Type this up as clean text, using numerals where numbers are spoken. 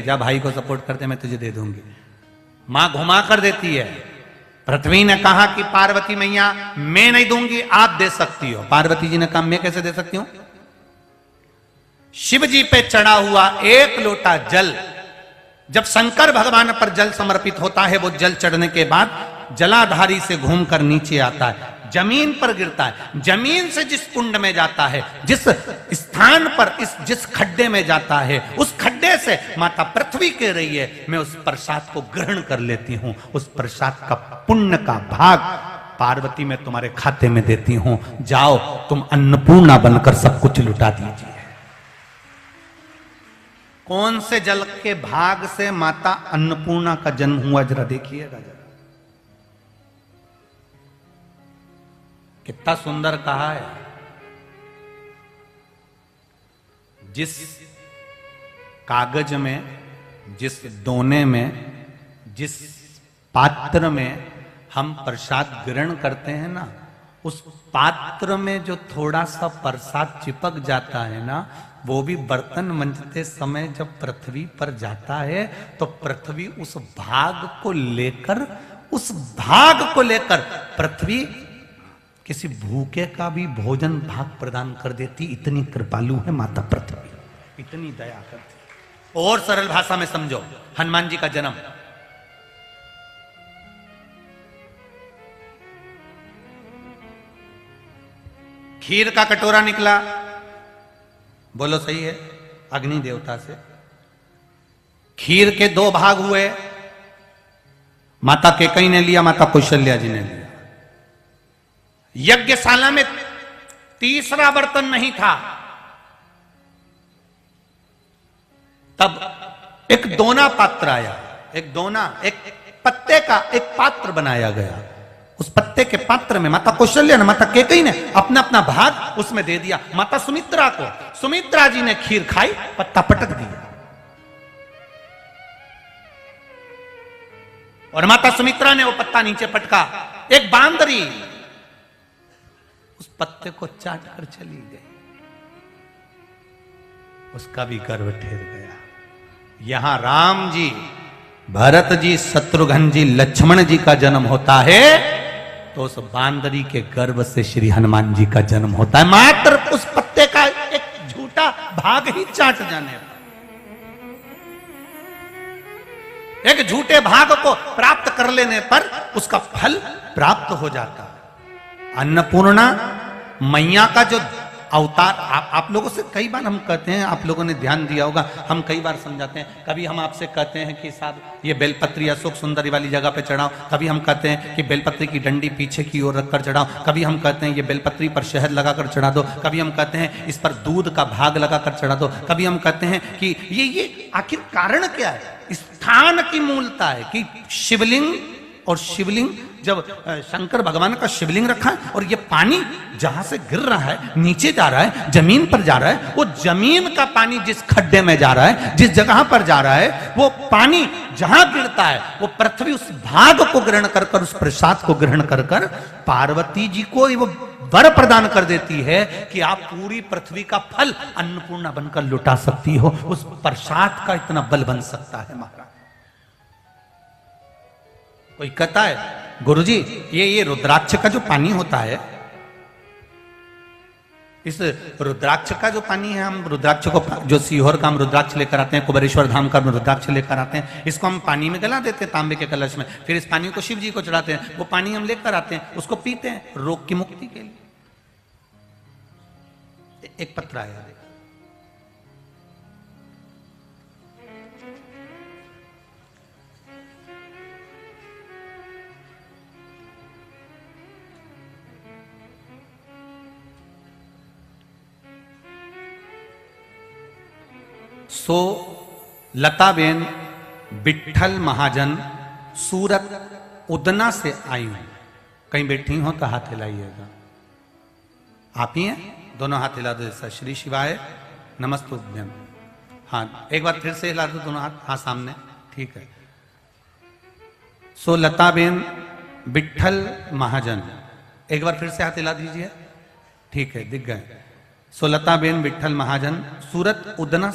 जा भाई को सपोर्ट करते मैं तुझे दे दूंगी। मां घुमा कर देती है। पृथ्वी ने कहा कि पार्वती मैया मैं नहीं दूंगी, आप दे सकती हो। पार्वती जी ने कहा मैं कैसे दे सकती हूं? शिव जी पे चढ़ा हुआ एक लोटा जल, जब शंकर भगवान पर जल समर्पित होता है, वो जल चढ़ने के बाद जलाधारी से घूमकर नीचे आता है, जमीन पर गिरता है। जमीन से जिस कुंड में जाता है, जिस स्थान पर जिस खड्डे में जाता है, उस खड्डे से माता पृथ्वी कह रही है मैं उस प्रसाद को ग्रहण कर लेती हूं। उस प्रसाद का पुण्य का भाग पार्वती मैं तुम्हारे खाते में देती हूं। जाओ तुम अन्नपूर्णा बनकर सब कुछ लुटा दीजिए। कौन से जल के भाग से माता अन्नपूर्णा का जन्म हुआ, जरा देखिएगा जरा। कितना सुंदर कहा है। जिस कागज में, जिस दोने में, जिस पात्र में हम प्रसाद ग्रहण करते हैं ना, उस पात्र में जो थोड़ा सा प्रसाद चिपक जाता है ना, वो भी बर्तन मंजते समय जब पृथ्वी पर जाता है तो पृथ्वी उस भाग को लेकर पृथ्वी किसी भूखे का भी भोजन भाग प्रदान कर देती। इतनी कृपालु है माता पृथ्वी, इतनी दया करती। और सरल भाषा में समझो, हनुमान जी का जन्म, खीर का कटोरा निकला, बोलो सही है, अग्नि देवता से। खीर के दो भाग हुए, माता कैकेयी ने लिया, माता कौशल्या जी ने लिया। यज्ञशाला में तीसरा बर्तन नहीं था, तब एक दोना पात्र आया। एक पत्ते का एक पात्र बनाया गया। उस पत्ते के पात्र में माता कौशल्या ने, माता कैकेयी ने अपना अपना भाग उसमें दे दिया। माता सुमित्रा को, सुमित्रा जी ने खीर खाई, पत्ता पटक दिया। और माता सुमित्रा ने वो पत्ता नीचे पटका। एक बांदरी उस पत्ते को चाट कर चली गई, उसका भी गर्व ठेर गया। यहां राम जी, भरत जी, शत्रुघ्न जी, लक्ष्मण जी का जन्म होता है तो उस बांदरी के गर्भ से श्री हनुमान जी का जन्म होता है। मात्र उस पत्ते का एक झूठा भाग ही चाट जाने पर, एक झूठे भाग को प्राप्त कर लेने पर उसका फल प्राप्त हो जाता है। अन्नपूर्णा मैया का जो अवतार, आप लोगों से कई बार हम कहते हैं, आप लोगों ने ध्यान दिया होगा, हम कई बार समझाते हैं। कभी हम आपसे कहते हैं कि साहब ये बेलपत्री अशोक सुंदरी वाली जगह पे चढ़ाओ, कभी हम कहते हैं कि बेलपत्री की डंडी पीछे की ओर रखकर चढ़ाओ, कभी हम कहते हैं ये बेलपत्री पर शहद लगाकर चढ़ा दो, कभी हम कहते हैं इस पर दूध का भाग लगाकर चढ़ा दो, कभी हम कहते हैं कि ये आखिर कारण क्या है? स्थान की मूलता है कि शिवलिंग, और शिवलिंग जब शंकर भगवान का शिवलिंग रखा है और ये पानी जहां से गिर रहा है, नीचे जा रहा है, जमीन पर जा रहा है, वो जमीन का पानी जिस खड्डे में जा रहा है, जिस जगह पर जा रहा है, वो पानी जहां गिरता है वो पृथ्वी उस भाग को ग्रहण कर उस प्रसाद को ग्रहण कर पार्वती जी को वो वर प्रदान कर देती है कि आप पूरी पृथ्वी का फल अन्नपूर्णा बनकर लुटा सकती हो। उस प्रसाद का इतना बल बन सकता है महाराज। कोई कहता है गुरुजी ये रुद्राक्ष का जो पानी होता है, इस रुद्राक्ष का जो पानी है, हम रुद्राक्ष को, जो सीहोर का हम रुद्राक्ष लेकर आते हैं, कुबेरेश्वर धाम का रुद्राक्ष लेकर आते हैं, इसको हम पानी में गला देते हैं तांबे के कलश में, फिर इस पानी को शिव जी को चढ़ाते हैं। वो पानी हम लेकर आते हैं, उसको पीते हैं रोग की मुक्ति के लिए। एक पत्र आया, सो लताबेन विठल महाजन सूरत उदना से आई हूं। कहीं बैठी हो तो हाथ हिलाइएगा। आप ही हैं? दोनों हाथ हिला दो जैसा। श्री शिवाय नमस्तुभ्यम। हाँ, एक बार फिर से हिला दो दोनों हाथ। हाँ, सामने, ठीक है। सो लताबेन विठल महाजन, एक बार फिर से हाथ हिला दीजिए। ठीक है, दिख गए। सो लताबेन विठल महाजन सूरत उदना